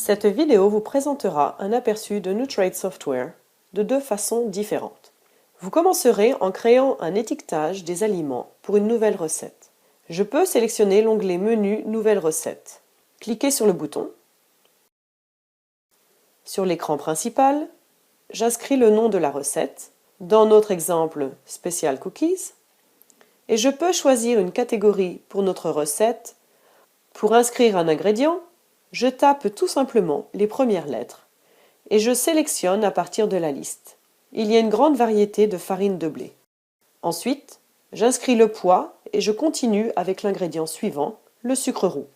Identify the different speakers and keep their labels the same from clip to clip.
Speaker 1: Cette vidéo vous présentera un aperçu de Nutrade Software de deux façons différentes. Vous commencerez en créant un étiquetage des aliments pour une nouvelle recette. Je peux sélectionner l'onglet Menu Nouvelle recette. Cliquez sur le bouton. Sur l'écran principal, j'inscris le nom de la recette, dans notre exemple Special Cookies, et je peux choisir une catégorie pour notre recette. Pour inscrire un ingrédient, je tape tout simplement les premières lettres et je sélectionne à partir de la liste. Il y a une grande variété de farine de blé. Ensuite, j'inscris le poids et je continue avec l'ingrédient suivant, le sucre roux.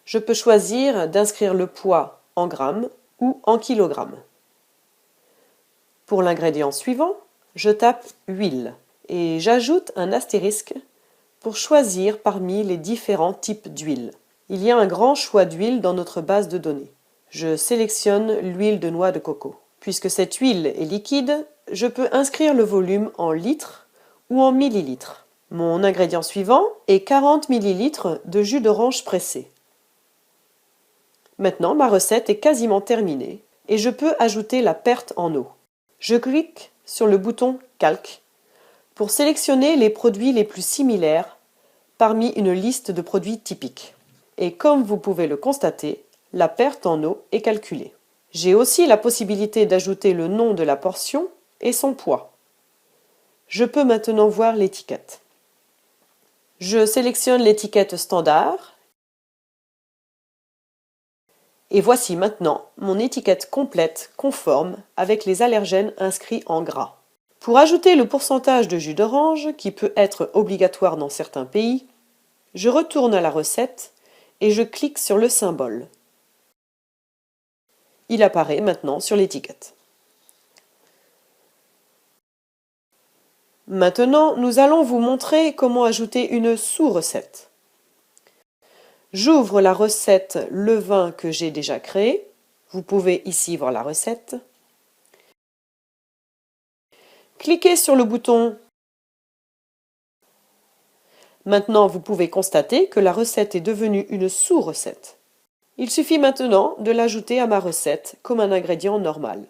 Speaker 1: Je peux choisir d'inscrire le poids en grammes ou en kilogrammes. Pour l'ingrédient suivant, je tape huile et j'ajoute un astérisque pour choisir parmi les différents types d'huile. Il y a un grand choix d'huile dans notre base de données. Je sélectionne l'huile de noix de coco. Puisque cette huile est liquide, je peux inscrire le volume en litres ou en millilitres. Mon ingrédient suivant est 40 ml de jus d'orange pressé. Maintenant, ma recette est quasiment terminée et je peux ajouter la perte en eau. Je clique sur le bouton Calque pour sélectionner les produits les plus similaires parmi une liste de produits typiques. Et comme vous pouvez le constater, la perte en eau est calculée. J'ai aussi la possibilité d'ajouter le nom de la portion et son poids. Je peux maintenant voir l'étiquette. Je sélectionne l'étiquette standard. Et voici maintenant mon étiquette complète conforme avec les allergènes inscrits en gras. Pour ajouter le pourcentage de jus d'orange, qui peut être obligatoire dans certains pays, je retourne à la recette et je clique sur le symbole. Il apparaît maintenant sur l'étiquette. Maintenant, nous allons vous montrer comment ajouter une sous-recette. J'ouvre la recette levain que j'ai déjà créée. Vous pouvez ici voir la recette. Cliquez sur le bouton. Maintenant, vous pouvez constater que la recette est devenue une sous-recette. Il suffit maintenant de l'ajouter à ma recette comme un ingrédient normal.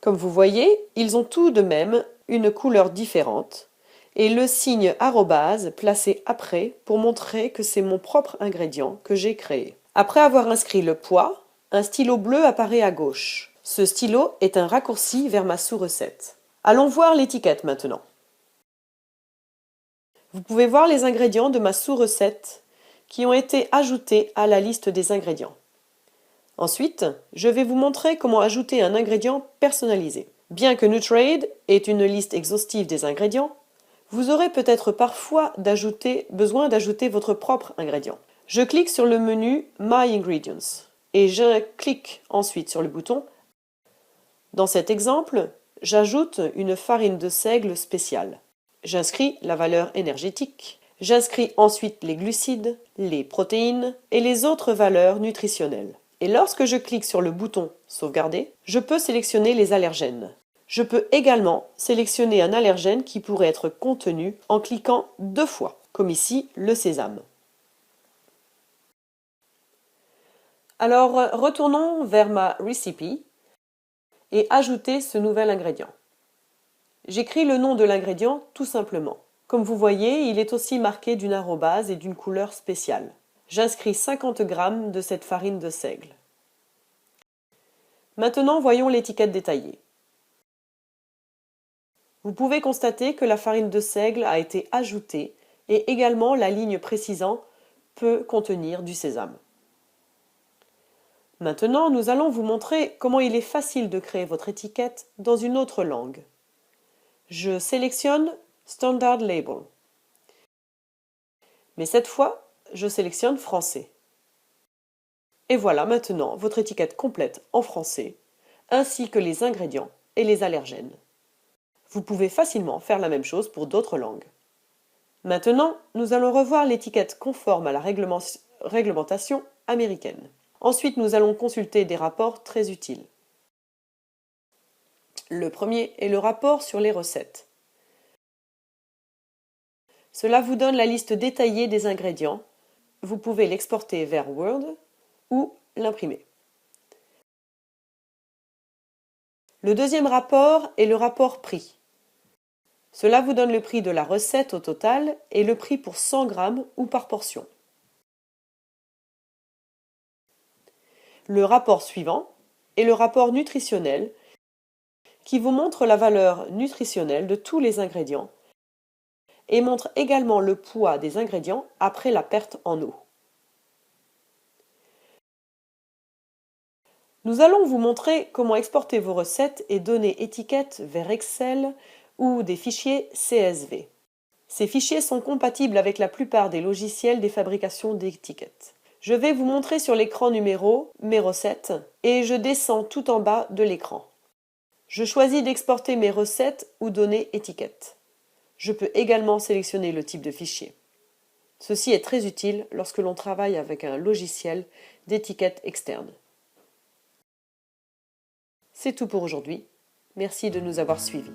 Speaker 1: Comme vous voyez, ils ont tout de même une couleur différente et le signe arrobase placé après pour montrer que c'est mon propre ingrédient que j'ai créé. Après avoir inscrit le poids, un stylo bleu apparaît à gauche. Ce stylo est un raccourci vers ma sous-recette. Allons voir l'étiquette maintenant. Vous pouvez voir les ingrédients de ma sous-recette qui ont été ajoutés à la liste des ingrédients. Ensuite, je vais vous montrer comment ajouter un ingrédient personnalisé. Bien que Nutrade ait une liste exhaustive des ingrédients, vous aurez peut-être parfois besoin d'ajouter votre propre ingrédient. Je clique sur le menu My Ingredients et je clique ensuite sur le bouton. Dans cet exemple, j'ajoute une farine de seigle spéciale. J'inscris la valeur énergétique. J'inscris ensuite les glucides, les protéines et les autres valeurs nutritionnelles. Et lorsque je clique sur le bouton Sauvegarder, je peux sélectionner les allergènes. Je peux également sélectionner un allergène qui pourrait être contenu en cliquant 2 fois, comme ici le sésame. Alors, retournons vers ma recipe et ajoutez ce nouvel ingrédient. J'écris le nom de l'ingrédient tout simplement. Comme vous voyez, il est aussi marqué d'une arrobase et d'une couleur spéciale. J'inscris 50 g de cette farine de seigle. Maintenant, voyons l'étiquette détaillée. Vous pouvez constater que la farine de seigle a été ajoutée et également la ligne précisant peut contenir du sésame. Maintenant, nous allons vous montrer comment il est facile de créer votre étiquette dans une autre langue. Je sélectionne Standard Label. Mais cette fois, je sélectionne français. Et voilà maintenant votre étiquette complète en français, ainsi que les ingrédients et les allergènes. Vous pouvez facilement faire la même chose pour d'autres langues. Maintenant, nous allons revoir l'étiquette conforme à la réglementation américaine. Ensuite, nous allons consulter des rapports très utiles. Le premier est le rapport sur les recettes. Cela vous donne la liste détaillée des ingrédients. Vous pouvez l'exporter vers Word ou l'imprimer. Le deuxième rapport est le rapport prix. Cela vous donne le prix de la recette au total et le prix pour 100 grammes ou par portion. Le rapport suivant est le rapport nutritionnel qui vous montre la valeur nutritionnelle de tous les ingrédients et montre également le poids des ingrédients après la perte en eau. Nous allons vous montrer comment exporter vos recettes et donner étiquette vers Excel ou des fichiers CSV. Ces fichiers sont compatibles avec la plupart des logiciels des fabrications d'étiquettes. Je vais vous montrer sur l'écran numéro mes recettes et je descends tout en bas de l'écran. Je choisis d'exporter mes recettes ou donner étiquette. Je peux également sélectionner le type de fichier. Ceci est très utile lorsque l'on travaille avec un logiciel d'étiquette externe. C'est tout pour aujourd'hui. Merci de nous avoir suivis.